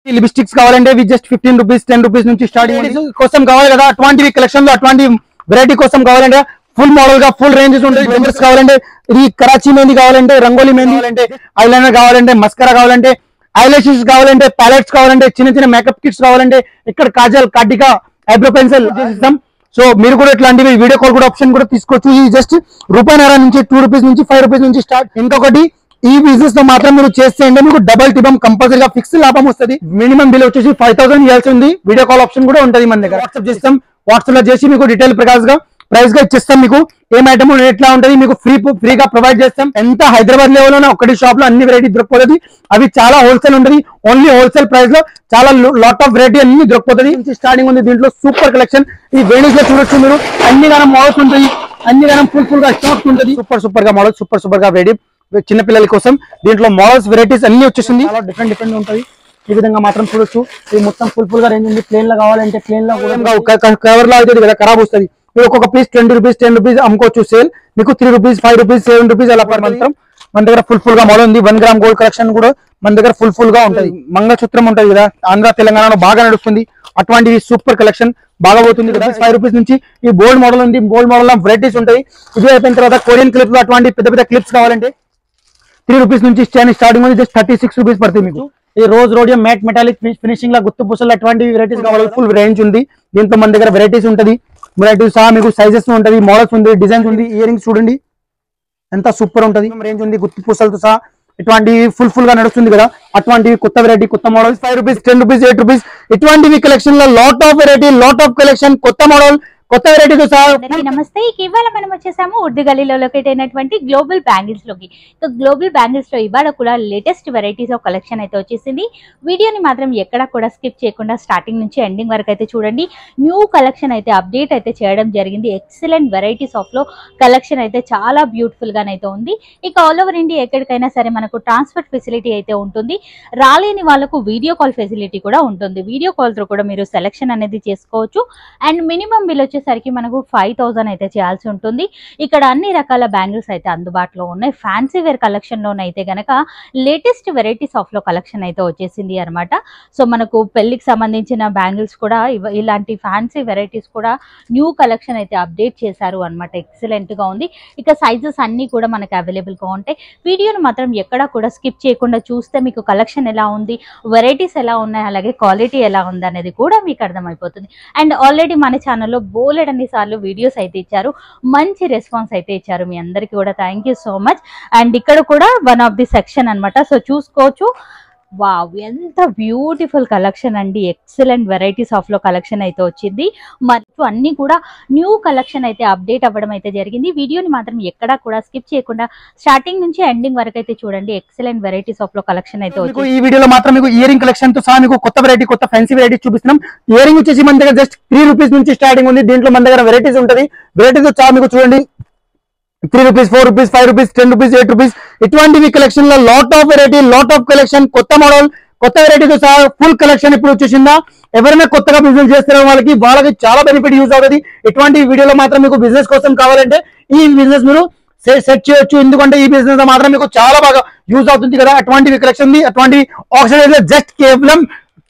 Lipsticks కావాలంటే ఇవి just 15 rupees 10 rupees నుంచి స్టార్టింగ్ కోసం కావాలి కదా అటువంటి కలెక్షన్ లో అటువంటి వెరైటీ కోసం కావాలంటే ఫుల్ మోడల్ గా ఫుల్ రేంజెస్ ఉంటాయి. బ్లెండర్స్ కావాలంటే ఇది కరాచీ మెహందీ కావాలంటే రంగోలీ మెహందీ కావాలంటే ఐలైనర్ కావాలంటే మస్కరా కావాలంటే ఐలాషెస్ కావాలంటే ప్యాలెట్స్ కావాలంటే చిన్న చిన్న మేకప్ కిట్స్ కావాలంటే ఇక్కడ కాజల్ కడ్డిక ఐబ్రో పెన్సిల్ చేసిస్తాం. సో మీరు కూడా ఇట్లాంటివి వీడియో కాల్ కూడా ఆప్షన్ కూడా తీసుకోవచ్చు. ఈ జస్ట్ రూపాయిన్నర నుంచి 2 రూపీస్ నుంచి 5 రూపీస్ నుంచి స్టార్ట్. ఇంకొకటి ఈ బిజినెస్ లో మాత్రం మీరు చేస్తే మీకు డబల్ టిబం కంపల్సరీగా ఫిక్స్ లాభం వస్తుంది. మినిమం బిల్ వచ్చేసి 5000 ఇవ్వాల్సి ఉంది. వీడియో కాల్ ఆప్షన్ కూడా ఉంటుంది మన దగ్గర. వాట్సాప్ చేస్తాం, వాట్సాప్ లో చేసి మీకు డీటెయిల్ ప్రైస్ గా ఇచ్చేస్తాం. మీకు ఏం ఐటమ్ ఎట్లా ఉంటుంది మీకు ఫ్రీగా ప్రొవైడ్ చేస్తాం. ఎంత హైదరాబాద్ లెవెల్ లో ఒకటి షాప్ లో అన్ని వెరైటీ దొరికిపోతుంది. అవి చాలా హోల్సేల్ ఉంటుంది. ఓన్లీ హోల్సేల్ ప్రైస్ లో చాలా లాట్ ఆఫ్ వెరైటీ అన్ని దొరికిపోతుంది. స్టార్టింగ్ ఉంది దీంట్లో సూపర్ కలెక్షన్. ఈ వేణీస్ లో చూడొచ్చు మీరు అన్ని గానం మోడల్స్ ఉంటుంది, అన్ని గానం ఫుల్ గా స్టాక్ ఉంటుంది. సూపర్ గా మోడల్స్ సూపర్ గా వెరైటీ చిన్న పిల్లల కోసం దీంట్లో మోడల్స్ వెరైటీస్ అన్ని వచ్చేసింది. చాలా డిఫరెంట్ ఉంటుంది. ఈ విధంగా మాత్రం చూడొచ్చు. ఇది మొత్తం ఫుల్ గా రేంజ్ ఉంది. ప్లేన్ లో కావాలంటే ప్లేన్ లో కవర్ లో అవుతుంది కదా, ఖరాబ్ వస్తుంది. మీరు ఒక్కొక్క పీస్ 20 రూపీస్ 10 రూపీస్ అమ్ముకోవచ్చు. సేల్ మీకు 3 రూపీస్ 5 రూపీస్ 7 రూపీస్ అలా పర్ మంత్రం మన దగ్గర ఫుల్ గా మోడల్ ఉంది. 1 గ్రామ్ గోల్డ్ కలెక్షన్ కూడా మన దగ్గర ఫుల్ గా ఉంటుంది. మంగళసూత్రం ఉంటుంది కదా, ఆంధ్ర తెలంగాణలో బాగా నడుస్తుంది. అటువంటి సూపర్ కలెక్షన్ బాగా పోతుంది కదా. 5 రూపీస్ నుంచి ఈ బోల్డ్ మోడల్ ఉంది. బోల్డ్ మోడల్ వెరైటీస్ ఉంటాయి. ఇది అయిపోయిన తర్వాత కొరియన్ క్లిప్స్ లో అటువంటి పెద్ద క్లిప్స్ కావాలంటే 3 రూపీస్ నుంచి స్టార్టింగ్ ఉంది. జస్ట్ 36 రూపీస్ పడుతుంది మీకు. ఈ rose rhodium matte metallic finishing లా గుత్తు పూసలు అటువంటి వెరైటీస్ కావాలి. ఫుల్ రేంజ్ ఉంది. దీంట్లో మన దగ్గర వెరైటీస్ ఉంటుంది. వెరైటీస్ సహా మీకు సైజెస్ ఉంటుంది, మోడల్స్ ఉంది, డిజైన్స్ ఉంది. ఇయర్ రింగ్స్ చూడండి ఎంత సూపర్ ఉంటుంది. రేంజ్ ఉంది గుత్తు పూసలతో సహా. ఇటువంటి ఫుల్ గా నడుస్తుంది కదా, అటువంటి కొత్త వెరైటీ కొత్త మోడల్స్ 5 రూపీస్ 10 రూపీస్ 8 రూపీస్ ఇటువంటివి కలెక్షన్ లో lot of variety lot of collection కొత్త మోడల్ కొత్త వెరైటీతో సహా. నమస్తే, ఇవాళ మనం వచ్చేసాము ఉర్దు గలీలో లొకేట్ అయినటువంటి గ్లోబల్ బ్యాంగిల్స్ లోకి. సో గ్లోబల్ బ్యాంగిల్స్ లో ఇవాళ కూడా లేటెస్ట్ వెరైటీస్ ఆఫ్ కలెక్షన్ అయితే వచ్చేసింది. వీడియోని మాత్రం ఎక్కడ కూడా స్కిప్ చేయకుండా స్టార్టింగ్ నుంచి ఎండింగ్ వరకు అయితే చూడండి. న్యూ కలెక్షన్ అయితే అప్డేట్ అయితే చేయడం జరిగింది. ఎక్సలెంట్ వెరైటీస్ ఆఫ్ లో కలెక్షన్ అయితే చాలా బ్యూటిఫుల్ గానైతే ఉంది. ఇక ఆల్ ఓవర్ ఇండియా ఎక్కడికైనా సరే మనకు ట్రాన్స్పోర్ట్ ఫెసిలిటీ అయితే ఉంటుంది. రాలేని వాళ్ళకు వీడియో కాల్ ఫెసిలిటీ కూడా ఉంటుంది. వీడియో కాల్ తో కూడా మీరు సెలెక్షన్ అనేది చేసుకోవచ్చు. అండ్ మినిమం బిల్ వచ్చేసరికి మనకు 5000 అయితే చేయాల్సి ఉంటుంది. ఇక్కడ అన్ని రకాల బ్యాంగిల్స్ అయితే అందుబాటులో ఉన్నాయి. ఫ్యాన్సీ వేర్ కలెక్షన్ లోనైతే గనక లేటెస్ట్ వెరైటీస్ ఆఫ్ లో కలెక్షన్ అయితే వచ్చేసింది అనమాట. సో మనకు పెళ్లికి సంబంధించిన బ్యాంగిల్స్ కూడా ఇలాంటి ఫ్యాన్సీ వెరైటీస్ కూడా న్యూ కలెక్షన్ అయితే అప్డేట్ చేశారు అనమాట. ఎక్సలెంట్ గా ఉంది. ఇక సైజెస్ అన్ని కూడా మనకు అవైలబుల్ గా ఉంటాయి. వీడియోను మాత్రం ఎక్కడా కూడా స్కిప్ చేయకుండా చూస్తే మీకు కలెక్షన్ ఎలా ఉంది, వెరైటీస్ ఎలా ఉన్నాయి, అలాగే క్వాలిటీ ఎలా ఉంది అనేది కూడా మీకు అర్థమైపోతుంది. అండ్ ఆల్రెడీ మన ఛానల్లో బోలెడన్ని సార్లు వీడియోస్ అయితే ఇచ్చారు, మంచి రెస్పాన్స్ అయితే ఇచ్చారు. మీ అందరికీ కూడా thank you so much. And ఇక్కడ కూడా వన్ ఆఫ్ ది సెక్షన్ అనమాట. సో చూసుకోవచ్చు. వావ్, ఎంత బ్యూటిఫుల్ కలెక్షన్ అండి. ఎక్సలెంట్ వెరైటీస్ ఆఫ్ లో కలెక్షన్ అయితే వచ్చింది. మరియు అన్ని కూడా న్యూ కలెక్షన్ అయితే అప్డేట్ అవ్వడం అయితే జరిగింది. వీడియోని మాత్రం ఎక్కడా కూడా స్కిప్ చేయకుండా స్టార్టింగ్ నుంచి ఎండింగ్ వరకు అయితే చూడండి. ఎక్సలెంట్ వెరైటీస్ ఆఫ్ లో కలెక్షన్ అయితే వచ్చింది. ఈ వీడియోలో మాత్రం మీకు ఇయర్ రింగ్ కలెక్షన్ తో సహా మీకు కొత్త వెరైటీ కొత్త ఫ్యాన్సీ వెరైటీస్ చూపిస్తున్నాం. ఇయర్ రింగ్ వచ్చేసి మన దగ్గర జస్ట్ 3 రూపీస్ నుంచి స్టార్టింగ్ ఉంది. దీంట్లో మన దగ్గర వెరైటీస్ ఉంటుంది. వెరైటీస్ చాలా మీకు చూడండి 3 rupees 4 rupees 5 rupees 10 rupees 8 rupees ఇటువంటివి కలెక్షన్ లో lot of variety lot of collection కొత్త మోడల్ కొత్త వెరైటీతో సహా ఫుల్ కలెక్షన్ ఇప్పుడు వచ్చేసిందా. ఎవరైనా కొత్తగా బిజినెస్ చేస్తున్న వాళ్ళకి చాలా బెనిఫిట్ యూజ్ అవుతుంది. ఇటువంటి వీడియోలో మాత్రం మీకు బిజినెస్ కోసం కావాలంటే ఈ బిజినెస్ మీరు సెట్ చేయొచ్చు. ఎందుకంటే ఈ బిజినెస్ మాత్రం మీకు చాలా బాగా యూజ్ అవుతుంది కదా. అటువంటివి కలెక్షన్ ఉంది. అటువంటి ఆప్షన్ జస్ట్ కేవలం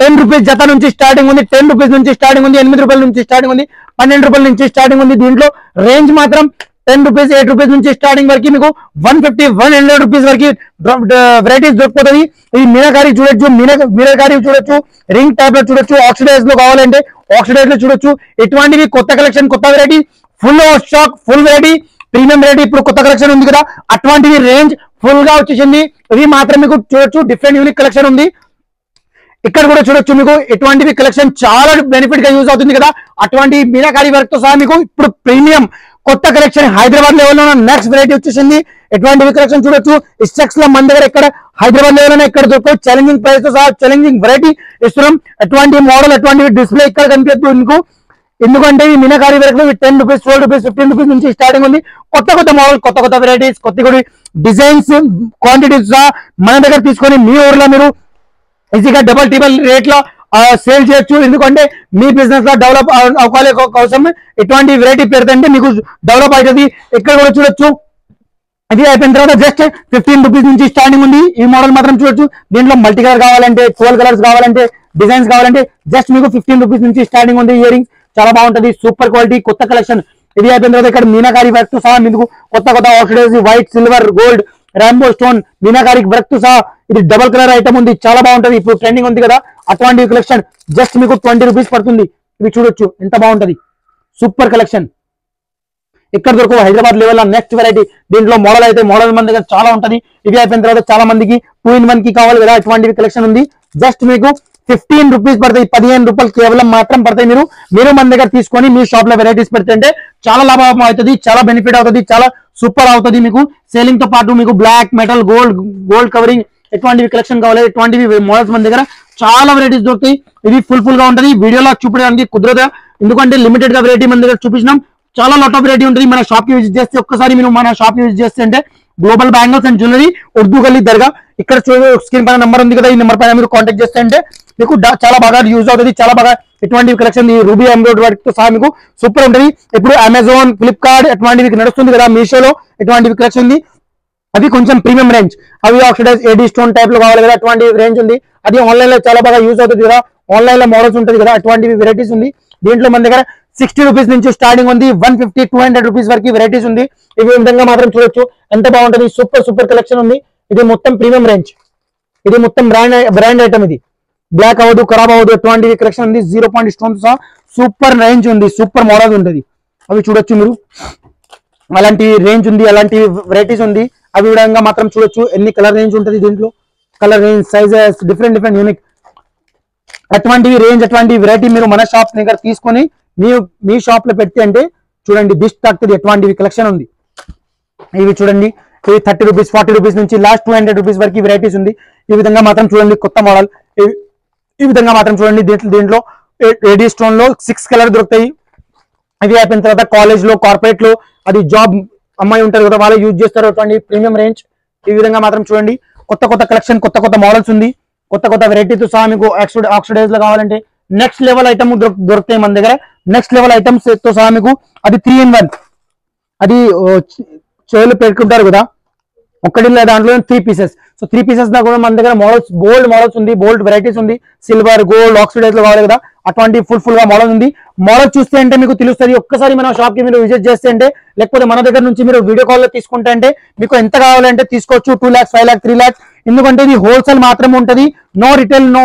10 రూపీస్ జత నుంచి స్టార్టింగ్ ఉంది. 10 రూపీస్ నుంచి స్టార్టింగ్ ఉంది. 8 రూపాయల నుంచి స్టార్టింగ్ ఉంది. 12 రూపాయల నుంచి స్టార్టింగ్ ఉంది. దీంట్లో రేంజ్ మాత్రం 10 రూపీస్ 8 రూపీస్ నుంచి స్టార్టింగ్ వరకు మీకు 150 100 రూపీస్ వరకు వెరైటీస్ దొరుకుతుంది. ఈ మీనాకారి చూడొచ్చు, మీనాకారి చూడొచ్చు, రింగ్ టైప్ లో చూడొచ్చు, ఆక్సిడైజ్ లో కావాలంటే ఆక్సిడైజ్ లో చూడొచ్చు. ఇటువంటివి కొత్త కలెక్షన్ కొత్త variety full stock full variety premium variety ఇప్పుడు కొత్త కలెక్షన్ ఉంది కదా. అటువంటివి రేంజ్ ఫుల్ గా వచ్చేసింది. ఇవి మాత్రం మీకు చూడొచ్చు. డిఫరెంట్ యూనిక్ కలెక్షన్ ఉంది. ఇక్కడ కూడా చూడొచ్చు. మీకు ఎటువంటివి కలెక్షన్ చాలా బెనిఫిట్ గా యూజ్ అవుతుంది కదా. అటువంటి మీనాకారి వర్క్ తో సహా మీకు ఇప్పుడు ప్రీమియం కొత్త కలెక్షన్ హైదరాబాద్ లెవెల్లో నెక్స్ట్ వెరైటీ వచ్చేసింది. ఎటువంటి కలెక్షన్ చూడొచ్చు. స్టెక్స్ లో మన దగ్గర ఇక్కడ హైదరాబాద్ లెవెల్ ఎక్కడ దొరకవు. ఛాలెంజింగ్ ప్రైస్ తో సహా ఛాలెంజింగ్ వెరైటీ ఇస్తున్నాం. ఎటువంటి మోడల్ ఎటువంటి డిస్ప్లే ఇక్కడ కనిపిస్తుంది మీకు. ఎందుకంటే ఈ మీనాకారి వర్క్ లో 10 రూపీస్ 12 రూపీస్ 15 రూపీస్ నుంచి స్టార్టింగ్ ఉంది. కొత్త మోడల్ కొత్త వెరైటీస్ కొత్త డిజైన్స్ క్వాంటిటీస్ మన దగ్గర తీసుకొని మీ ఊర్లో మీరు ఈజీగా డబల్ టిబల్ రేట్ లో సేల్ చేయొచ్చు. ఎందుకంటే మీ బిజినెస్ లో డెవలప్ అవ్వాలి కోసం ఎటువంటి వెరైటీ పెడితే మీకు డెవలప్ అవుతుంది. ఇక్కడ కూడా చూడొచ్చు. ఇది అయిపోయిన తర్వాత జస్ట్ 15 రూపీస్ నుంచి స్టార్టింగ్ ఉంది. ఈ మోడల్ మాత్రం చూడొచ్చు. దీంట్లో మల్టీ కలర్ కావాలంటే 12 కలర్స్ కావాలంటే డిజైన్స్ కావాలంటే జస్ట్ మీకు 15 రూపీస్ నుంచి స్టార్టింగ్ ఉంది. ఇయర్ రింగ్స్ చాలా బాగుంటది, సూపర్ క్వాలిటీ, కొత్త కలెక్షన్. ఇది అయిపోయిన తర్వాత ఇక్కడ మీనాకారి వర్క్ తో సహా మీకు కొత్త oxidise white, silver, gold, Rambo stone, meenakari work తో సహా ఇది డబల్ కలర్ ఐటమ్ ఉంది, చాలా బాగుంటది. ఇప్పుడు ట్రెండింగ్ ఉంది కదా అటువంటి కలెక్షన్ జస్ట్ మీకు 20 రూపీస్ పడుతుంది. ఇవి చూడొచ్చు ఎంత బాగుంటది, సూపర్ కలెక్షన్. ఇక్కడ దొరకవు హైదరాబాద్ లెవెల్ నెక్స్ట్ వెరైటీ. దీంట్లో మోడల్ అయితే మోడల్ మన దగ్గర చాలా ఉంటది. ఇవి అయిపోయిన తర్వాత చాలా మందికి 2-in-1 కి కావాలి కదా అటువంటి కలెక్షన్ ఉంది. జస్ట్ మీకు 15 రూపీస్ పడతాయి, 15 రూపాయలు కేవలం మాత్రం పడతాయి. మీరు మన దగ్గర తీసుకొని మీ షాప్ లో వెరైటీస్ పెడితే చాలా లాభం అవుతుంది, చాలా బెనిఫిట్ అవుతుంది, చాలా సూపర్ అవుతుంది. మీకు సేలింగ్ తో పాటు మీకు బ్లాక్, మెటల్, గోల్డ్ కవరింగ్ ఎటువంటివి కలెక్షన్ కావాలి, ఎటువంటివి మోడల్స్ మన దగ్గర చాలా వెరైటీస్ దొరుకుతాయి. ఇది ఫుల్ గా ఉంటది, వీడియోలో చూపించడానికి కుదరదు ఎందుకంటే లిమిటెడ్ గా వెరైటీ మన దగ్గర చూపించినాం. చాలా లాట్ ఆఫ్ వెరైటీ ఉంటుంది. మన షాప్ కి విజిట్ చేస్తే ఒక్కసారి మీరు మన షాప్ కి విజిట్ చేస్తే అంటే global bangles and jewellery, Urdu గల్లీ దర్గా. ఇక్కడ స్క్రీన్ పైన నెంబర్ ఉంది కదా, ఈ నెంబర్ పైన మీరు కాంటాక్ట్ చేస్తే అంటే మీకు చాలా బాగా యూజ్ అవుతుంది. చాలా బాగా ఎటువంటి కలెక్షన్ రూబీ ఎంబ్రాయిడరీ వర్క్ తో సహా మీకు సూపర్ ఉంటుంది. ఇప్పుడు అమెజాన్, ఫ్లిప్కార్ట్ ఎటువంటివి నడుస్తుంది కదా, మీషోలో ఎటువంటివి కలెక్షన్ ఉంది. అవి కొంచెం ప్రీమియం రేంజ్, అవి ఆక్సిడైజ్ ఏడీ స్టోన్ టైప్ లో కావాలి కదా అటువంటి రేంజ్ ఉంది. అది ఆన్లైన్ లో చాలా బాగా యూజ్ అవుతుంది కదా, ఆన్లైన్ లో మోడల్స్ ఉంటుంది కదా అటువంటివి వెరైటీస్ ఉంది. దీంట్లో మన దగ్గర 60 రూపీస్ నుంచి స్టార్టింగ్ ఉంది, 150, 200 రూపీస్ వరకు వెరైటీస్ ఉంది. ఇవి విధంగా మాత్రం చూడొచ్చు ఎంత బాగుంటుంది, సూపర్ కలెక్షన్ ఉంది. ఇది మొత్తం ప్రీమియం రేంజ్, ఇది మొత్తం బ్రాండ్ ఐటమ్. ఇది బ్లాక్ అవ్వదు, ఖరాబ్ అవ్వదు, ఎటువంటివి కలెక్షన్ ఉంది. 0 పాయింట్ స్టోన్ సహా సూపర్ రేంజ్ ఉంది, సూపర్ మోడల్ ఉంటుంది. అవి చూడొచ్చు మీరు, అలాంటి రేంజ్ ఉంది, అలాంటి వెరైటీస్ ఉంది. అవి విధంగా మాత్రం చూడొచ్చు ఎన్ని కలర్ రేంజ్ ఉంటుంది. దీంట్లో colour range, sizes different unique అటువంటివి రేంజ్, అటువంటి వెరైటీ మీరు మన షాప్ దగ్గర తీసుకొని మీ షాప్ లో పెడితే అంటే చూడండి దిష్టి తాకుతుంది, ఎటువంటివి కలెక్షన్ ఉంది. ఇవి చూడండి, ఇవి 30 రూపీస్, 40 రూపీస్ నుంచి లాస్ట్ 200 రూపీస్ వరకు వెరైటీస్ ఉంది. ఈ విధంగా మాత్రం చూడండి కొత్త మోడల్. ఈ విధంగా మాత్రం చూడండి దీంట్లో ఏడీ స్టోన్ లో 6 కలర్ దొరుకుతాయి. ఇవి అయిపోయిన తర్వాత కాలేజ్ లో, కార్పొరేట్ లో, అది జాబ్ అమ్మాయి ఉంటారు కదా వాళ్ళు యూజ్ చేస్తారు అటువంటి ప్రీమియం రేంజ్. ఈ విధంగా మాత్రం చూడండి కొత్త కలెక్షన్, కొత్త మోడల్స్ ఉంది. కొత్త వెరైటీతో సహా మీకు ఆక్సిడైజ్ లో కావాలంటే నెక్స్ట్ లెవెల్ ఐటమ్ దొరుకుతాయి మన దగ్గర. నెక్స్ట్ లెవెల్ ఐటమ్స్ తో సహా మీకు అది 3-in-1, అది చెవులు పెట్టుకుంటారు కదా ఒక్కటి దాంట్లో 3 పీసెస్. సో 3 పీసెస్ దా కూడా మన దగ్గర మోడల్స్, బోల్డ్ మోడల్స్ ఉంది, బోల్డ్ వెరైటీస్ ఉంది. సిల్వర్, గోల్డ్, ఆక్సిడైజ్ లో కావాలి కదా అటువంటి ఫుల్ గా మోడల్ ఉంది. మోడల్ చూస్తే అంటే మీకు తెలుస్తుంది. ఒక్కసారి మన షాప్ కి మీరు విజిట్ చేస్తే అంటే, లేకపోతే మన దగ్గర నుంచి మీరు వీడియో కాల్ లో తీసుకుంటే అంటే మీకు ఎంత కావాలంటే తీసుకోవచ్చు. 2 lakhs, 5 lakhs, 3 lakhs. ఎందుకంటే ఇది హోల్సేల్ మాత్రమే ఉంటది, నో రిటైల్, నో.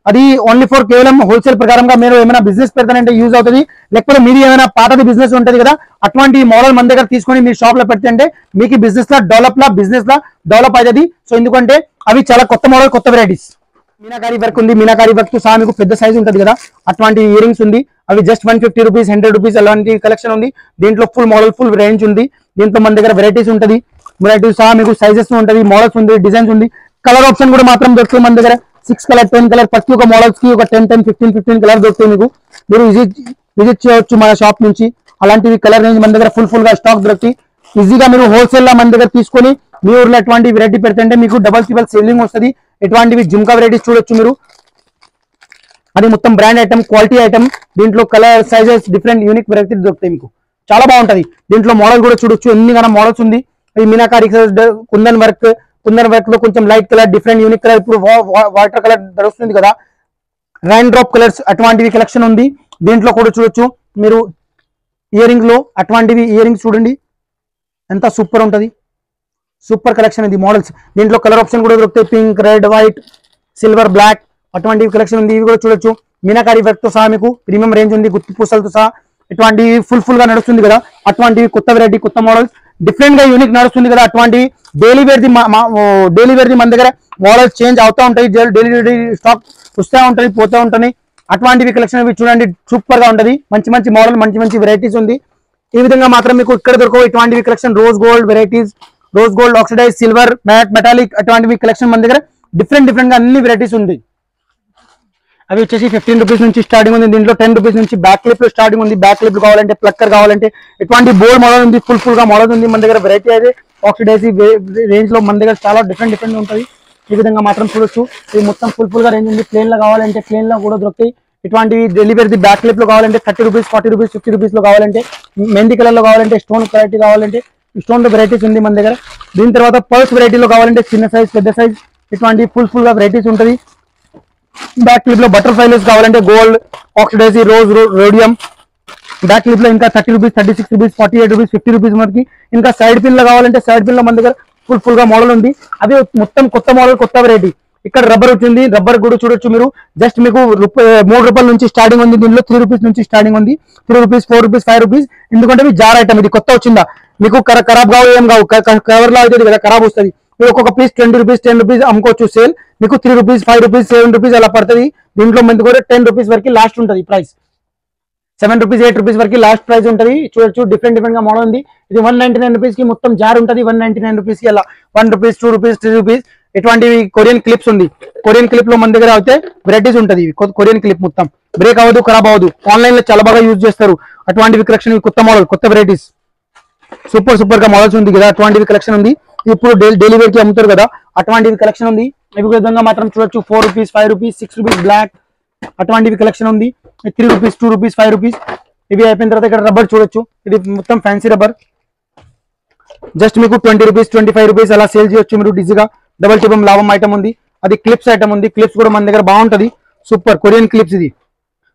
అది ఓన్లీ ఫర్ కేవలం హోల్సేల్ ప్రకారంగా మీరు ఏమైనా బిజినెస్ పెడతానంటే యూజ్ అవుతుంది. లేకపోతే మీరు ఏమైనా పాతది బిజినెస్ ఉంటుంది కదా అటువంటి మోడల్ మన దగ్గర తీసుకొని మీ షాప్ లో పెడితే అంటే మీకు బిజినెస్ లా డెవలప్ అవుతుంది. సో ఎందుకంటే అవి చాలా కొత్త మోడల్, కొత్త వెరైటీస్. మీనాకారి వర్క్ ఉంది, మీనాకారి వర్క్ తో సహా మీకు పెద్ద సైజ్ ఉంటుంది కదా అటువంటి ఇయర్ రింగ్స్ ఉంది. అవి జస్ట్ 150 రూపీస్, 100 రూపీస్ అలాంటి కలెక్షన్ ఉంది. దీంట్లో ఫుల్ మోడల్, ఫుల్ రేంజ్ ఉంది. దీంట్లో మన దగ్గర వెరైటీస్ ఉంటుంది, వెరైటీస్ సహా మీకు సైజెస్ ఉంటుంది, మోడల్స్ ఉంది, డిజైన్స్ ఉంది. కలర్ ఆప్షన్ కూడా మాత్రం దొరుకుతుంది మన దగ్గర. 6 కలర్, 10 కలర్, ప్రతి ఒక్క మోడల్స్ కి ఒక 10, 15 కలర్ దొరుకుతాయి మీకు. మీరు విజిట్ చేయవచ్చు మన షాప్ నుంచి. అలాంటివి కలర్ రేంజ్ మన దగ్గర ఫుల్ గా స్టాక్ దొరుకుతాయి. ఈజీగా మీరు హోల్సేల్ లా మన దగ్గర తీసుకొని మీ ఊర్లో ఎటువంటి వెరైటీ పెడితే మీకు డబల్ ట్రిపుల్ సేలింగ్ వస్తుంది. ఎటువంటివి జుమ్కా వెరైటీస్ చూడొచ్చు మీరు, అది మొత్తం బ్రాండ్ ఐటమ్, క్వాలిటీ ఐటమ్. దీంట్లో colour, sizes different unique variety దొరుకుతాయి మీకు, చాలా బాగుంటది. దీంట్లో మోడల్ కూడా చూడొచ్చు, ఎన్ని మోడల్స్ ఉంది. ఈ మీనాకారి కుందన్ వర్క్ లో కొంచెం light colour, different unique colour. ఇప్పుడు వాటర్ కలర్ దొరుకుతుంది కదా, రైన్ డ్రాప్ కలర్స్ అటువంటివి కలెక్షన్ ఉంది. దీంట్లో కూడా చూడొచ్చు మీరు ఇయర్ రింగ్ లో అటువంటివి ఇయర్ రింగ్స్ చూడండి ఎంత సూపర్ ఉంటది, సూపర్ కలెక్షన్ ఇది మోడల్స్. దీంట్లో కలర్ ఆప్షన్ కూడా దొరుకుతాయి, pink, red, white, silver, black అటువంటివి కలెక్షన్ ఉంది. ఇవి కూడా చూడొచ్చు. మీనాకారి వర్క్ తో సహా మీకు ప్రీమియం రేంజ్ ఉంది, గుత్తి పూసలతో సహా ఇటువంటి ఫుల్ గా నడుస్తుంది కదా అటువంటివి కొత్త వెరైటీ, కొత్త మోడల్స్, డిఫరెంట్ గా యూనిక్ నడుస్తుంది కదా అటువంటి డైలీ వేర్ ది మన దగ్గర మోడల్స్ చేంజ్ అవుతా ఉంటాయి. డైలీ స్టాక్ వస్తూ ఉంటుంది, పోతూ ఉంటుంది. అటువంటివి కలెక్షన్ ఇవి చూడండి సూపర్ గా ఉంటది. మంచి మోడల్, మంచి వెరైటీస్ ఉంది. ఈ విధంగా మాత్రం మీకు ఇక్కడ దొరకవు ఇటువంటివి collection. Rose gold varieties, rose gold, oxidise, silver, metallic అటువంటివి కలెక్షన్ మన దగ్గర డిఫరెంట్ గా అన్ని వెరైటీస్ ఉంది. అవి వచ్చేసి 15 రూపీస్ నుంచి స్టార్టింగ్ ఉంది. దీంట్లో 10 రూపీస్ నుంచి బ్యాక్ క్లిప్ లో స్టార్టింగ్ ఉంది. బ్యాక్ క్లిప్ కావాలంటే, ప్లక్కర్ కావాలంటే ఎటువంటి బోల్డ్ మోడల్ ఉంది, ఫుల్ గా మోడల్ ఉంది మన దగ్గర. వెరైటీ అయితే ఆక్సిడైజ్ రేంజ్ లో మన దగ్గర చాలా డిఫరెంట్ ఉంటుంది. ఈ విధంగా మాత్రం చూడొచ్చు. ఇది మొత్తం ఫుల్ గా రేంజ్ ఉంది. ప్లేన్ లో కావాలంటే ప్లేన్ లో కూడా దొరుకుతాయి. ఇటువంటివి డెలివరీ బ్యాక్ క్లిప్ లో కావాలంటే 30 రూపీస్, 40 రూపీస్, 50 రూపీస్ లో కావాలంటే, మెహందీ కలర్ లో కావాలంటే, స్టోన్ క్వాలిటీ కావాలంటే స్టోన్ లో వెరైటీస్ ఉంది మన దగ్గర. దీని తర్వాత పర్స్ వెరైటీలో కావాలంటే చిన్న సైజ్, పెద్ద సైజ్ ఇటువంటి ఫుల్ గా వెరైటీస్ ఉంటుంది. బ్యాక్ క్లిప్ లో బటర్ఫ్లై లేస్ కావాలంటే gold, oxidise, rose, rhodium. Back clip లో ఇంకా 30 రూపీస్, 36 రూపీస్, 48 రూపీస్, 50 రూపీస్ మనకి. ఇంకా సైడ్ పిన్ లో కావాలంటే సైడ్ పిన్ లో మన దగ్గర ఫుల్ గా మోడల్ ఉంది. అది మొత్తం కొత్త మోడల్, కొత్త వెరైటీ. ఇక్కడ రబ్బర్ వచ్చింది, రబ్బర్ కూడా చూడొచ్చు మీరు. జస్ట్ మీకు 3 రూపాయల నుంచి స్టార్టింగ్ ఉంది. దీనిలో 3 రూపీస్ నుంచి స్టార్టింగ్ ఉంది. 3 రూపీస్, 4 రూపీస్, 5 రూపీస్. ఎందుకంటే ఇది జార్ ఐటమ్, ఇది కొత్త వచ్చిందా. మీకు ఖరాబ్ కావు, ఏం కావు. కవర్ లో అవుతుంది కదా, ఖరాబ్ వస్తుంది. మీరు ఒక్కొక్క పీస్ 20 రూపీస్, 10 రూపీస్ అమ్ముకోవచ్చు సేల్. మీకు 3 రూపీస్, 5 రూపీస్, 7 రూపీస్ అలా పడుతుంది. దీంట్లో మంది కూడా 10 రూపీస్ వరకు లాస్ట్ ఉంటుంది ప్రైస్. 7 రూపీస్, 8 రూపీస్ వరకు లాస్ట్ ప్రైస్ ఉంటుంది. చూడొచ్చు, డిఫరెంట్ గా మోడల్ ఉంది. ఇది 199 రూపీస్ కి మొత్తం జార్ ఉంటుంది. 199 రూపీస్ కి అలా 1 రూపీస్, 2 రూపీస్, 3 రూపీస్. ఇటువంటివి కొరియన్ క్లిప్స్ ఉంది. కొరియన్ క్లిప్ లో మన దగ్గర అయితే వెరైటీస్ ఉంటుంది. కొరియన్ క్లిప్ మొత్తం బ్రేక్ అవ్వదు, ఖరాబ్ అవ్వదు. ఆన్లైన్ లో చాలా బాగా యూజ్ చేస్తారు. అటువంటివి కలెక్షన్, కొత్త మోడల్, కొత్త వెరైటీస్, సూపర్ గా మోడల్స్ ఉంది కదా. అటువంటివి కలెక్షన్ ఉంది. ఇప్పుడు డైలీ వేర్ కి అమ్ముతారు కదా, అటువంటివి కలెక్షన్ ఉంది. ఈ విధంగా మాత్రం చూడొచ్చు. 4 రూపీస్, 5 రూపీస్, 6 రూపీస్ బ్లాక్, అటువంటివి కలెక్షన్ ఉంది. 3 రూపీస్, 2 రూపీస్, 5 రూపీస్. ఇవి అయిపోయిన తర్వాత ఇక్కడ రబ్బర్ చూడొచ్చు. ఇది మొత్తం ఫ్యాన్సీ రబ్బర్. జస్ట్ మీకు 20 రూపీస్, 25 రూపీస్ అలా సేల్ చేయొచ్చు మీరు ఈజీగా. డబల్ టిబం లాభం ఐటమ్ ఉంది. అది క్లిప్స్ ఐటమ్ ఉంది. క్లిప్స్ కూడా మన దగ్గర బాగుంటది. Super Korean clips. ఇది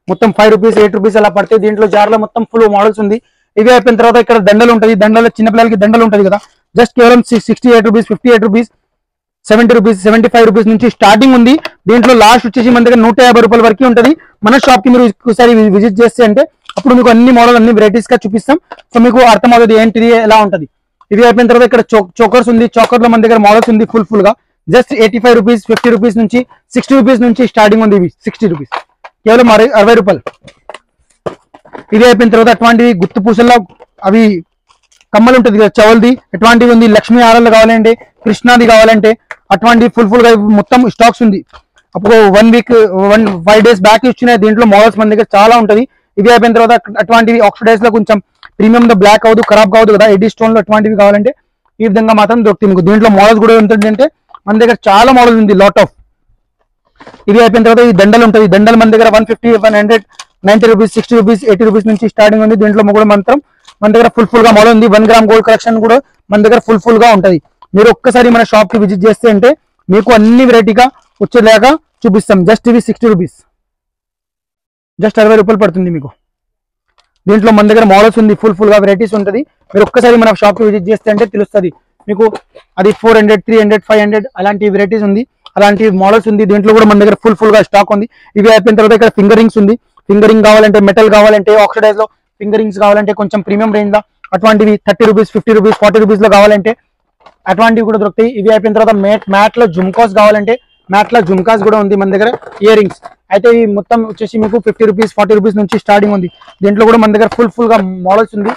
మొత్తం 5 రూపీస్, 8 రూపీస్ అలా పడతాయి. దీంట్లో జార్ లో మొత్తం ఫుల్ మోడల్స్ ఉంది. ఇవి అయిపోయిన తర్వాత ఇక్కడ దండలు ఉంటుంది. దండలు చిన్నపిల్లలకి దండలు ఉంటుంది కదా. జస్ట్ కేవలం 68 రూపీస్, 58 రూపీస్, 70 రూపీస్, 75 రూపీస్ నుంచి స్టార్టింగ్ ఉంది. దీంట్లో లాస్ట్ వచ్చేసి మన దగ్గర 150 రూపాయల వరకు ఉంటుంది. మన షాప్ కి మీరు ఒకసారి విజిట్ చేస్తే అంటే అప్పుడు మీకు అన్ని మోడల్, అన్ని వెరైటీస్ గా చూపిస్తాం. సో మీకు అర్థమవుతుంది ఏంటిది, ఎలా ఉంటది. ఇవి అయిపోయిన తర్వాత ఇక్కడ చోకర్స్ ఉంది. చోకర్ లో మన దగ్గర మోడల్స్ ఉంది ఫుల్ గా. జస్ట్ 85 రూపీస్, 50 రూపీస్ నుంచి, 60 రూపీస్ నుంచి స్టార్టింగ్ ఉంది. ఇవి 60 రూపీస్, కేవలం 60 రూపాయలు. ఇది అయిపోయిన తర్వాత అటువంటివి గుత్తు పూసల్లో అవి కమ్మలు ఉంటుంది కదా, చవల్ది, ఎటువంటివి ఉంది. లక్ష్మీ హారాలు కావాలంటే, కృష్ణాది కావాలంటే అటువంటి ఫుల్ గా మొత్తం స్టాక్స్ ఉంది. అప్పుడు 1 వీక్, 5 డేస్ బ్యాక్ ఇచ్చినాయి. దీంట్లో మోడల్స్ మన దగ్గర చాలా ఉంటుంది. ఇది అయిపోయిన తర్వాత అటువంటివి ఆక్సిడైజ్ లో కొంచెం ప్రీమియం లో బ్లాక్ అవ్వదు, ఖరాబ్ కావద్దు కదా. ఎడీ స్టోన్ లో అటువంటివి కావాలంటే ఈ విధంగా మాత్రం దొరుకుతుంది మీకు. దీంట్లో మోడల్స్ కూడా ఏంటంటే మన దగ్గర చాలా మోడల్ ఉంది, లాట్ ఆఫ్. ఇది అయిపోయిన తర్వాత ఈ దండలు ఉంటుంది. దండలు మన దగ్గర 150, 100, 90 రూపీస్, 60 రూపీస్, 80 రూపీస్ నుంచి స్టార్టింగ్ ఉంది. దీంట్లో కూడా మాత్రం మన దగ్గర ఫుల్ గా మోడల్ ఉంది. 1 గ్రామ్ గోల్డ్ కలెక్షన్ కూడా మన దగ్గర ఫుల్ గా ఉంటుంది. మీరు ఒక్కసారి మన షాప్ కి విజిట్ చేస్తే అంటే మీకు అన్ని వెరైటీగా వచ్చేలాగా చూపిస్తాం. జస్ట్ ఇవి 60 రూపీస్, జస్ట్ 60 రూపాయలు పడుతుంది మీకు. దీంట్లో మన దగ్గర మోడల్స్ ఉంది, ఫుల్ గా వెరైటీస్ ఉంటుంది. మీరు ఒక్కసారి మన షాప్ కి విజిట్ చేస్తే అంటే తెలుస్తుంది మీకు. అది 400, 300, 500 అలాంటి వెరైటీస్ ఉంది, అలాంటి మోడల్స్ ఉంది. దీంట్లో కూడా మన దగ్గర ఫుల్ గా స్టాక్ ఉంది. ఇవి అయిపోయిన తర్వాత ఇక్కడ ఫింగరింగ్స్ ఉంది. ఫింగరింగ్ కావాలంటే, మెటల్ కావాలంటే, ఆక్సిడైజ్ లో ఫింగరింగ్స్ కావాలంటే కొంచెం ప్రీమియం రేంజ్ లో అటువంటివి 30 రూపీస్, 50 రూపీస్, 40 రూపీస్ లో కావాలంటే అటువంటివి కూడా దొరుకుతాయి. ఇవి అయిపోయిన తర్వాత మ్యాట్ లో జుమ్కాస్ కావాలంటే మ్యాట్ లో జుమ్కాస్ కూడా ఉంది మన దగ్గర. ఇయర్ రింగ్స్ అయితే ఈ మొత్తం వచ్చేసి మీకు 50 రూపీస్, 40 రూపీస్ నుంచి స్టార్టింగ్ ఉంది. దీంట్లో కూడా మన దగ్గర ఫుల్ గా మోడల్స్ ఉంది,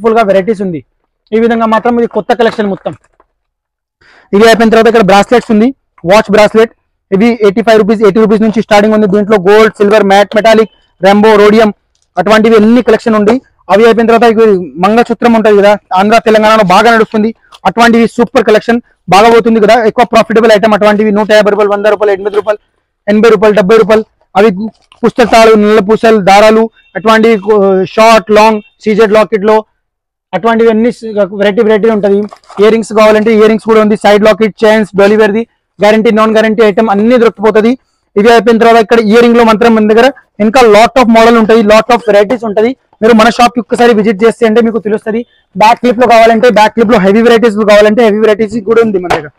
ఫుల్ గా వెరైటీస్ ఉంది. ఈ విధంగా మాత్రం ఇది కొత్త కలెక్షన్ మొత్తం. ఇవి అయిపోయిన తర్వాత ఇక్కడ బ్రాస్లెట్స్ ఉంది. వాచ్ బ్రాస్లెట్ ఇవి 85 రూపీస్, 80 రూపీస్ నుంచి స్టార్టింగ్ ఉంది. దీంట్లో gold, silver, matte, metallic, rainbow, rhodium అటువంటివి అన్ని కలెక్షన్ ఉంది. అవి అయిపోయిన తర్వాత మంగళసూత్రం ఉంటుంది కదా, ఆంధ్ర తెలంగాణలో బాగా నడుస్తుంది. అటువంటివి సూపర్ కలెక్షన్, బాగా పోతుంది కదా, ఎక్కువ ప్రాఫిటబుల్ ఐటమ్. అటువంటివి 150 రూపాయలు, 100 రూపాయలు, 80 రూపాయలు, 80 రూపాయలు, 70 రూపాయలు. అవి పుస్తకాలు, నల్ల పూసలు, దారాలు అటువంటివి, షార్ట్, లాంగ్, సీజెడ్ లాకెట్ లో అటువంటివి అన్ని వెరైటీ ఉంటుంది. ఇయర్ రింగ్స్ కావాలంటే ఇయర్ రింగ్స్ కూడా ఉంది. Side locket, chains, delivery, guarantee, non guarantee item అన్ని దొరికిపోతుంది. ఇవి అయిపోయిన తర్వాత ఇక్కడ ఇయర్ రింగ్ లో మాత్రం మన దగ్గర ఇంకా లాట్ ఆఫ్ మోడల్ ఉంటుంది, లాట్ ఆఫ్ వెరైటీస్ ఉంటుంది. మీరు మన షాప్ కి ఒక్కసారి విజిట్ చేస్తే అంటే మీకు తెలుస్తుంది. బ్యాక్ క్లిప్ లో కావాలంటే బ్యాక్ క్లిప్ లో, హెవీ వెరైటీస్ కావాలంటే హెవీ వెరైటీస్ కూడా ఉంది మన దగ్గర.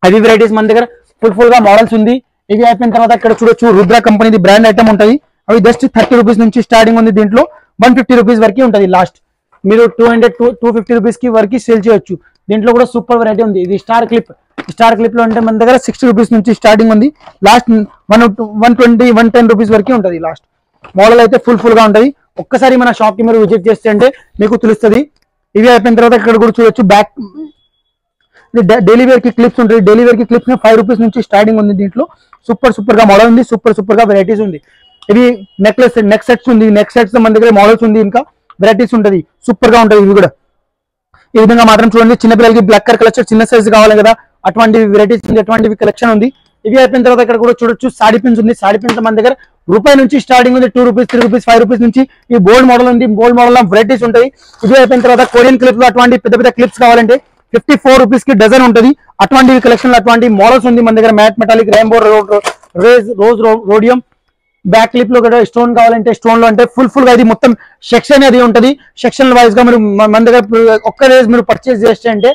హెవీ వెరైటీస్ మన దగ్గర ఫుల్ గా మోడల్స్ ఉంది. ఇవి అయిపోయిన తర్వాత ఇక్కడ చూడొచ్చు, రుద్ర కంపెనీది బ్రాండ్ ఐటమ్ ఉంటుంది. అవి జస్ట్ 30 రూపీస్ నుంచి స్టార్టింగ్ ఉంది. దీంట్లో 150 రూపీస్ వరకు ఉంటుంది లాస్ట్. మీరు 200, 250 రూపీస్ కి వరకు సేల్ చేయొచ్చు. దీంట్లో కూడా సూపర్ వెరైటీ ఉంది. ఇది స్టార్ క్లిప్. స్టార్ క్లిప్ లో అంటే మన దగ్గర 60 రూపీస్ నుంచి స్టార్టింగ్ ఉంది. లాస్ట్ 120, 110 రూపీస్ వరకు ఉంటుంది. లాస్ట్ మోడల్ అయితే ఫుల్ గా ఉంటుంది. ఒక్కసారి మన షాప్ కి మీరు విజిట్ చేస్తే అంటే మీకు తెలుస్తుంది. ఇవి అయిపోయిన తర్వాత ఇక్కడ కూడా చూడొచ్చు, బ్యాక్ డైలీ వేర్ కి క్లిప్స్ ఉంటుంది. డైలీ వేర్ కి క్లిప్స్ 5 రూపీస్ నుంచి స్టార్టింగ్ ఉంది. దీంట్లో సూపర్ గా మోడల్ ఉంది, సూపర్ గా వెరైటీస్ ఉంది. ఇవి నెక్ సెట్స్ ఉంది. నెక్ సెట్స్ మన దగ్గర మోడల్స్ ఉంది, ఇంకా వెరైటీస్ ఉంటుంది, సూపర్ గా ఉంటుంది. ఇవి కూడా ఈ విధంగా మాత్రం చూడండి. చిన్నపిల్లలకి బ్లాక్ కలర్ కలెక్షన్, చిన్న సైజ్ కావాలి కదా, అటువంటి వెరైటీస్ ఉంది, అటువంటి కలెక్షన్ ఉంది. ఇవి అయిపోయిన తర్వాత ఇక్కడ కూడా చూడొచ్చు, సాడీ పిన్స్ ఉంది. సాడీ పిన్స్ మన దగ్గర రూపాయి నుంచి స్టార్టింగ్ ఉంది. 2 రూపీస్, 3 రూపీస్, 5 రూపీస్ నుంచి ఈ బోల్డ్ మోడల్ ఉంది. బోల్డ్ మోడల్ వెరైటీస్ ఉంటాయి. ఇవి అయిపోయిన తర్వాత కొరియన్ క్లిప్స్, అటువంటి పెద్ద క్లిప్స్ కావాలంటే 54 రూపీస్ కి డజన్ ఉంటుంది. అటువంటి కలెక్షన్, అటువంటి మోడల్స్ ఉంది మన దగ్గర. Matte, metallic, rainbow, rose rhodium back clip లో కూడా స్టోన్ కావాలంటే స్టోన్ లో అంటే ఫుల్ గా ఇది మొత్తం సెక్షన్ అది ఉంటది. సెక్షన్ వైజ్ గా మీరు మన దగ్గర ఒక్క రేజ్ మీరు పర్చేస్ చేస్తే అంటే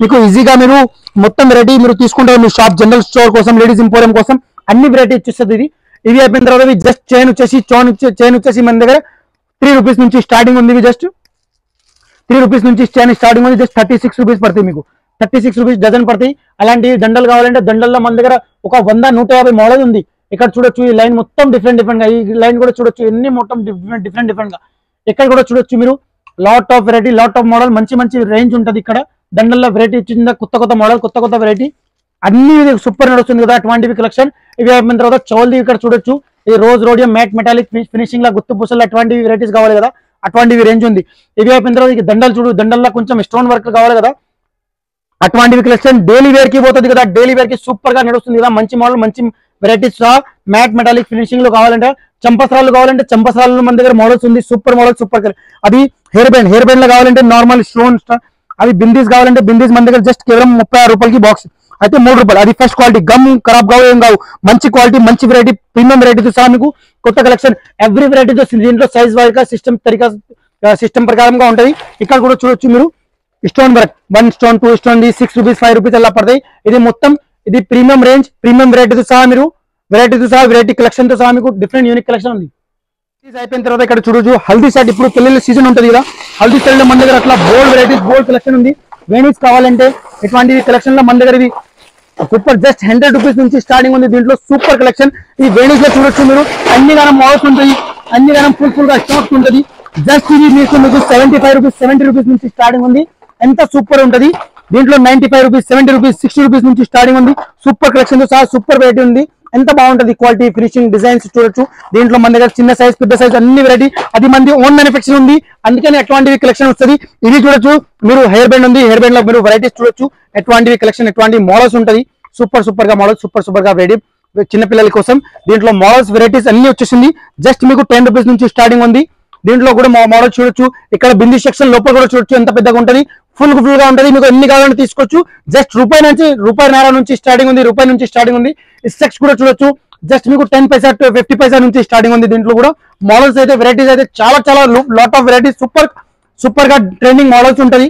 మీకు ఈజీగా మీరు మొత్తం వెరైటీ మీరు తీసుకుంటారు. మీ షాప్ జనరల్ స్టోర్ కోసం, లేడీస్ ఇంపోరియం కోసం అన్ని వెరైటీ ఇచ్చేస్తుంది. ఇది అయిపోయిన తర్వాత జస్ట్ చైన్ వచ్చేసి మన దగ్గర 3 రూపీస్ నుంచి స్టార్టింగ్ ఉంది. జస్ట్ 3 రూపీస్ నుంచి చైన్ స్టార్టింగ్ ఉంది. జస్ట్ 36 రూపీస్ పడతాయి. మీకు 36 రూపీస్ డజన్ పడతాయి. అలాంటి దండలు కావాలంటే దండల్లో మన దగ్గర ఒక 100-150 మోడల్ ఉంది. ఇక్కడ చూడొచ్చు ఈ లైన్ మొత్తం డిఫరెంట్ గా, ఈ లైన్ కూడా చూడొచ్చు ఎన్ని మొత్తం డిఫరెంట్ గా. ఇక్కడ కూడా చూడొచ్చు మీరు lot of variety, lot of model, మంచి రేంజ్ ఉంటుంది. ఇక్కడ దండల్లో వెరైటీ ఇచ్చింది, కొత్త మోడల్, కొత్త వెరైటీ అన్ని సూపర్ నడుస్తుంది కదా అటువంటివి కలెక్షన్. ఇవి అయిపోయిన తర్వాత చౌల్ది ఇక్కడ చూడొచ్చు. ఈ rose rhodium matte metallic finishing లా గుత్తు పూసలు అటువంటి వెరైటీస్ కావాలి కదా అటువంటివి రేంజ్ ఉంది. ఇవి అయిపోయిన తర్వాత దండలు చూడు, దండల్లో కొంచెం స్టోన్ వర్క్ కావాలి కదా అటువంటివి కలెక్షన్. డైలీ వేర్ కి పోతుంది కదా, డైలీ వేర్ కి సూపర్ గా నడుస్తుంది కదా. మంచి మోడల్, మంచి వెరైటీస్ మ్యాట్ మెటాలిక్ ఫినిషింగ్ లో కావాలంటే, చంపసరాలు కావాలంటే చంపసరాలు మన దగ్గర మోడల్స్ ఉంది. Super model, super. అది హెయిర్ బ్యాండ్ లో కావాలంటే నార్మల్ స్టోన్. అది బిందీస్ కావాలంటే బిందీస్ మన దగ్గర జస్ట్ కేవలం 36 రూపాయలకి బాక్స్ అయితే 3 రూపాయలు. అది ఫస్ట్ క్వాలిటీ, గమ్ ఖరాబ్ కావు ఏం కావు, మంచి క్వాలిటీ, మంచి వెరైటీ, ప్రీమియం వెరైటీతో సహా మీకు కొత్త కలెక్షన్ ఎవ్రీ వెరైటీతో దీంట్లో సైజ్ వైజ్ గా సిస్టమ్ ప్రకారంగా ఉంటుంది. ఇక్కడ కూడా చూడొచ్చు మీరు stone work 1 stone 2 stone 6 rupees 5 rupees అలా పడతాయి. ఇది మొత్తం ఇది ప్రీమియం రేంజ్, ప్రీమియం వెరైటీతో సహా మీరు వెరైటీ కలెక్షన్ తో సహా మీకు డిఫరెంట్ యూనిక్ కలెక్షన్ ఉంది. అయిపోయిన తర్వాత ఇక్కడ చూడొచ్చు హల్దీ సెట్. ఇప్పుడు పెళ్లి సీజన్ ఉంటుంది కదా, హల్దీ సెట్ లో మన దగ్గర అట్లా బోల్డ్ వెరైటీస్, బోల్డ్ కలెక్షన్ ఉంది. వేణీస్ కావాలంటే ఇటువంటి కలెక్షన్ లో మన దగ్గర ఇవి సూపర్ జస్ట్ 100 రూపీస్ నుంచి స్టార్టింగ్ ఉంది. దీంట్లో సూపర్ కలెక్షన్. ఈ వేణీస్ లో చూడొచ్చు మీరు అన్ని గానం మోడల్స్ ఉంటాయి, అన్ని గానం ఫుల్ గా స్టాక్స్ ఉంటుంది. జస్ట్ ఇది మీకు 70 రూపీస్ నుంచి స్టార్టింగ్ ఉంది. ఎంత సూపర్ ఉంటుంది. దీంట్లో 95 రూపీస్, 70 రూపీస్, 60 రూపీస్ నుంచి స్టార్టింగ్ ఉంది. సూపర్ కలెక్షన్ తో సహా సూపర్ వెరైటీ ఉంది. ఎంత బాగుంటుంది క్వాలిటీ, ఫినిషింగ్, డిజైన్స్ చూడొచ్చు. దీంట్లో మన దగ్గర చిన్న సైజ్, పెద్ద సైజ్ అన్ని వెరైటీ. అది మంది ఓన్ మ్యానుఫ్యాక్చర్ ఉంది, అందుకని అటువంటివి కలెక్షన్ వస్తుంది. ఇది చూడొచ్చు మీరు హెయిర్ బ్యాండ్ ఉంది. హెయిర్ బ్యాండ్ లో మీరు వెరైటీస్ చూడొచ్చు. ఎటువంటివి కలెక్షన్, ఎటువంటి మోడల్స్ ఉంటుంది. సూపర్ గా మోడల్స్, సూపర్ గా వెరైటీ చిన్నపిల్లల కోసం. దీంట్లో మోడల్స్, వెరైటీస్ అన్ని వచ్చేసింది. జస్ట్ మీకు 10 రూపీస్ నుంచి స్టార్టింగ్ ఉంది. దీంట్లో కూడా మోడల్ చూడొచ్చు. ఇక్కడ బింది సెక్షన్ లోపల కూడా చూడొచ్చు ఎంత పెద్దగా ఉంటుంది. ఫుల్ గా ఉంటుంది. మీకు ఎన్ని కావాలంటే తీసుకోవచ్చు. జస్ట్ రూపాయి నుంచి స్టార్టింగ్ ఉంది. రూపాయి నుంచి స్టార్టింగ్ ఉంది. సెక్స్ కూడా చూడొచ్చు. జస్ట్ మీకు 10 పైసా 50 పైసా నుంచి స్టార్టింగ్ ఉంది. దీంట్లో కూడా మోడల్స్ అయితే, వెరైటీస్ అయితే చాలా లాట్ ఆఫ్ వెరైటీస్, సూపర్ గా ట్రెండింగ్ మోడల్స్ ఉంటుంది.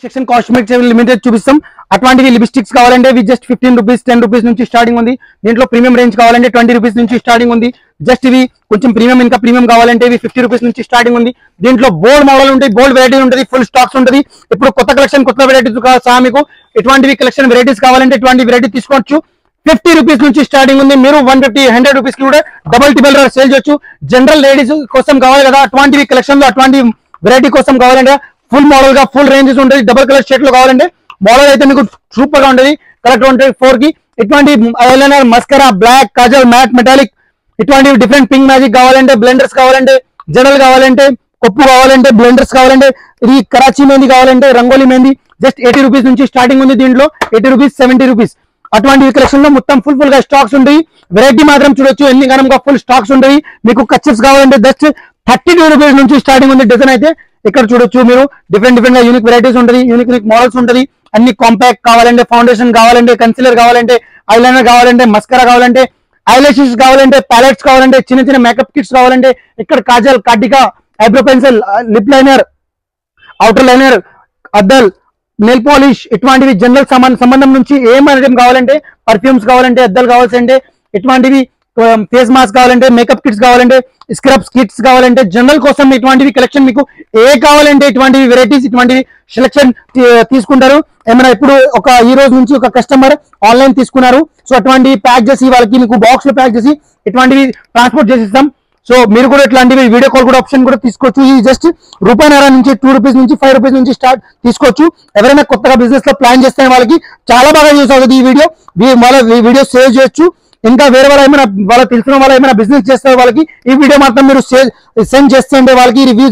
సెక్షన్ కాస్మెటిక్ లిమిటెడ్ చూపిస్తాం. అటువంటివి లిప్స్టిక్స్ కావాలంటే ఇవి జస్ట్ 15 రూపీస్ 10 రూపీస్ నుంచి స్టార్టింగ్ ఉంది. దీంట్లో ప్రీమియం రేంజ్ కావాలంటే 20 రూపీస్ నుంచి స్టార్టింగ్ ఉంది. జస్ట్ ఇవి కొంచెం ప్రీమియం కావాలంటే ఇవి 50 రూపీస్ నుంచి స్టార్టింగ్ ఉంది. దీంట్లో బోల్డ్ మోడల్ ఉంటాయి, బోల్డ్ వెరైటీ ఉంటుంది, ఫుల్ స్టాక్స్ ఉంటుంది. ఇప్పుడు కొత్త కలెక్షన్, కొత్త వెరైటీస్ సహా మీకు ఎటువంటివి కలెక్షన్ వెరైటీస్ కావాలంటే ఎటువంటి వెరైటీ తీసుకోవచ్చు. 50 రూపీస్ నుంచి స్టార్టింగ్ ఉంది. మీరు 150-100 రూపీస్ కి కూడా డబల్ సేల్ చేయొచ్చు. జనరల్ లేడీస్ కోసం కావాలి కదా అటువంటివి కలెక్షన్ లో, అటువంటి వెరైటీ కోసం కావాలంటే ఫుల్ మోడల్ గా ఫుల్ రేంజెస్ ఉంటుంది. డబల్ కలర్ షర్ట్ లో కావాలంటే మోడల్ అయితే మీకు సూపర్ గా ఉంటుంది. కలర్ 24 కి ఇటువంటి eyeliner, mascara, black, kajal, matte metallic, ఇటువంటి డిఫరెంట్ పింక్ మ్యాజిక్ కావాలంటే, బ్లెండర్స్ కావాలంటే, జనరల్ కావాలంటే, కొప్పు కావాలంటే, బ్లెండర్స్ కావాలంటే, ఇది కరాచీ మెహందీ కావాలంటే, రంగోలీ మెహందీ జస్ట్ 80 రూపీస్ నుంచి స్టార్టింగ్ ఉంది. దీంట్లో 80 రూపీస్ 70 రూపీస్ అటువంటి కలెక్షన్ లో మొత్తం ఫుల్ గా స్టాక్స్ ఉంటాయి. వెరైటీ మాత్రం చూడొచ్చు ఎన్ని గనంగా ఫుల్ స్టాక్స్ ఉంటాయి. మీకు కచ్చిప్స్ కావాలంటే జస్ట్ 32 రూపీస్ నుంచి స్టార్టింగ్ ఉంది. డిజైన్ అయితే ఇక్కడ చూడొచ్చు మీరు డిఫరెంట్ గా యూనిక్ వెరైటీస్ ఉంటుంది, యూనిక్ మోడల్స్ ఉంటుంది. అన్ని కాంపాక్ట్ కావాలంటే, ఫౌండేషన్ కావాలంటే, కన్సిలర్ కావాలంటే, ఐలైనర్ కావాలంటే, మస్కరా కావాలంటే, ఐలాషెస్ కావాలంటే, ప్యాలెట్స్ కావాలంటే, చిన్న మేకప్ కిట్స్ కావాలంటే, ఇక్కడ కాజల్, కాటికా, eyebrow pencil, lip liner, outer liner, అద్దల్, నెల్ పాలిష్, ఇటువంటివి జనరల్ సంబంధం నుంచి ఏం ఐటమ్ కావాలంటే, పర్ఫ్యూమ్స్ కావాలంటే, అద్దలు కావాల్సింటే, ఇటువంటివి ఫేస్ మాస్క్ కావాలంటే, మేకప్ కిట్స్ కావాలంటే, స్క్రబ్స్ కిట్స్ కావాలంటే, జనరల్ కోసం ఇటువంటివి కలెక్షన్ మీకు ఏ కావాలంటే ఇటువంటివి వెరైటీస్, ఇటువంటివి సెలెక్షన్ తీసుకుంటారు. ఏమైనా ఇప్పుడు ఈ రోజు నుంచి ఒక కస్టమర్ ఆన్లైన్ తీసుకున్నారు, సో అటువంటి ప్యాక్ చేసి వాళ్ళకి మీకు బాక్స్ లో ప్యాక్ చేసి ఇటువంటివి ట్రాన్స్పోర్ట్ చేసిస్తాం. సో మీరు కూడా ఇట్లాంటివి వీడియో కాల్ కూడా ఆప్షన్ కూడా తీసుకోవచ్చు. ఇది జస్ట్ రూపాయిన్నర నుంచి 2 రూపీస్ నుంచి 5 రూపీస్ నుంచి స్టార్ట్ తీసుకోవచ్చు. ఎవరైనా కొత్తగా బిజినెస్ లో ప్లాన్ చేస్తే వాళ్ళకి చాలా బాగా యూస్ అవుతుంది ఈ వీడియో. వాళ్ళ వీడియో సేవ్ చేయొచ్చు. ఇంకా వేరే వాళ్ళు ఏమైనా వాళ్ళకి తెలిసిన వాళ్ళు ఏమైనా బిజినెస్ చేస్తారు వాళ్ళకి ఈ వీడియో మాత్రం మీరు సెండ్ చేస్తే అంటే, వాళ్ళకి రివ్యూ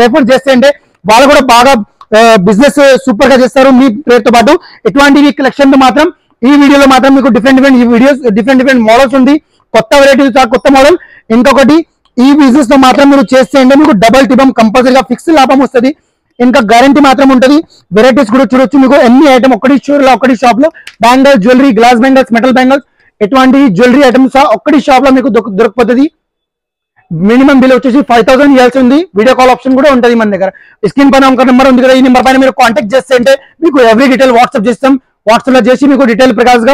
రెఫర్ చేస్తే అంటే వాళ్ళు కూడా బాగా బిజినెస్ సూపర్ గా చేస్తారు మీ పేరుతో పాటు. ఎటువంటివి కలెక్షన్ మాత్రం ఈ వీడియోలో మాత్రం మీకు డిఫరెంట్ మోడల్స్ ఉంది, కొత్త వెరైటీస్, కొత్త మోడల్. ఇంకొకటి ఈ బిజినెస్ లో మాత్రం మీరు చేస్తే అంటే మీకు డబల్ టిబం కంపల్సరీగా ఫిక్స్ లాభం వస్తుంది. ఇంకా గ్యారంటీ మాత్రం ఉంటుంది. వెరైటీస్ కూడా చూడొచ్చు. మీకు ఎన్ని ఐటమ్ ఒకటి షాప్ లో bangles, jewellery, glass bangles, metal bangles, ఎటువంటి జ్యువెలరీ ఐటమ్స్ ఒక్కటి షాప్ లో మీకు దొరికిపోతుంది. మినిమం బిల్ వచ్చేసి 5000 ఇవ్వాల్సి ఉంది. వీడియో కాల్ ఆప్షన్ కూడా ఉంటుంది మన దగ్గర. స్క్రీన్ పైన ఒక నెంబర్ ఉంది కదా, ఈ నెంబర్ పైన మీరు కాంటాక్ట్ చేస్తే అంటే మీకు ఎవ్రీ డీటెయిల్ వాట్సాప్ చేస్తాం. వాట్సాప్ లో చేసి మీకు డీటెయిల్ ప్రైస్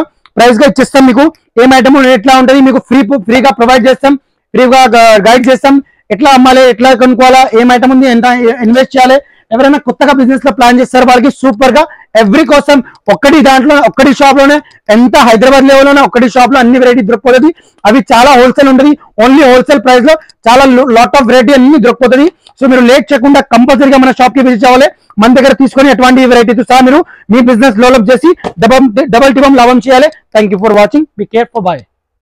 గా ఇచ్చేస్తాం. మీకు ఏం ఐటమ్ ఎట్లా ఉంటుంది మీకు ఫ్రీగా ప్రొవైడ్ చేస్తాం, ఫ్రీగా గైడ్ చేస్తాం. ఎట్లా అమ్మాలి, ఎట్లా కొనుక్కోవాలా, ఏం ఐటమ్ ఉంది, ఎంత ఇన్వెస్ట్ చేయాలి. ఎవరైనా కొత్తగా బిజినెస్ లో ప్లాన్ చేస్తారు వాళ్ళకి సూపర్ గా ఎవ్రీ కోసం ఒక్కటి షాప్ లోనే, ఎంత హైదరాబాద్ లెవెల్లోనే ఒక్కటి షాప్ లో అన్ని వెరైటీ దొరికిపోతుంది. అవి చాలా హోల్సేల్ ఉంటుంది. ఓన్లీ హోల్సేల్ ప్రైస్ లో చాలా లాట్ ఆఫ్ వెరైటీ అన్ని దొరికిపోతుంది. సో మీరు లేట్ చేయకుండా కంపల్సరీగా మన షాప్ కి విజిట్ అవ్వాలి. మన దగ్గర తీసుకొని ఎటువంటి వెరైటీతో సహా మీరు మీ బిజినెస్ డెవలప్ చేసి డబల్ టిబం లాభం చేయాలి. Thank you for watching. Be careful. Bye.